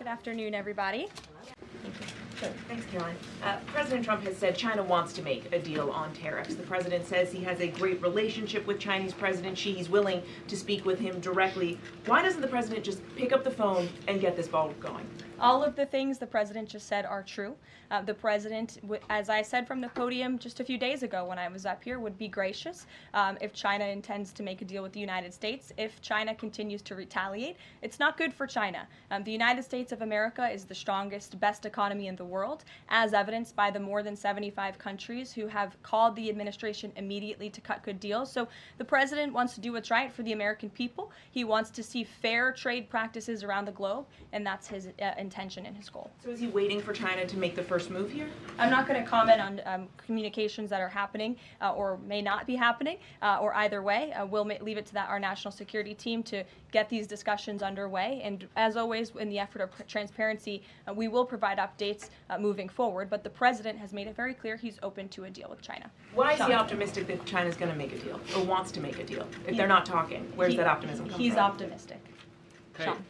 Good afternoon, everybody. Thanks, Karoline. President Trump has said China wants to make a deal on tariffs. The president says he has a great relationship with Chinese President Xi. He's willing to speak with him directly. Why doesn't the president just pick up the phone and get this ball going? All of the things the president just said are true. The president, as I said from the podium just a few days ago when I was up here, would be gracious if China intends to make a deal with the United States. If China continues to retaliate, it's not good for China. The United States of America is the strongest, best economy in the world, as evidenced by the more than 75 countries who have called the administration immediately to cut good deals. So the president wants to do what's right for the American people. He wants to see fair trade practices around the globe, and that's his intention and his goal. So is he waiting for China to make the first move here? I'm not going to comment on communications that are happening or may not be happening, or either way. We'll leave it to our national security team to get these discussions underway. And as always, in the effort of transparency, we will provide updates moving forward. But the president has made it very clear he's open to a deal with China. Why is he optimistic that China's going to make a deal or wants to make a deal? If they're not talking, where's that optimism come from? He's optimistic. Hey. Sean.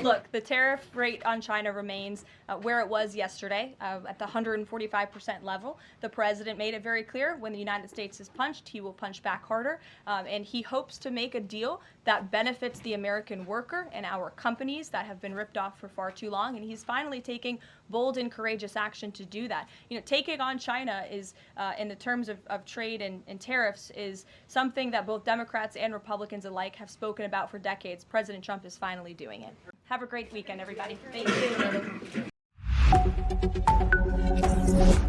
Look, the tariff rate on China remains where it was yesterday, at the 145% level. The president made it very clear when the United States is punched, he will punch back harder, and he hopes to make a deal that benefits the American worker and our companies that have been ripped off for far too long, and he's finally taking bold and courageous action to do that. You know, taking on China is, in the terms of trade and tariffs, is something that both Democrats and Republicans alike have spoken about for decades. President Trump is finally doing it. Have a great weekend, everybody. Thank you.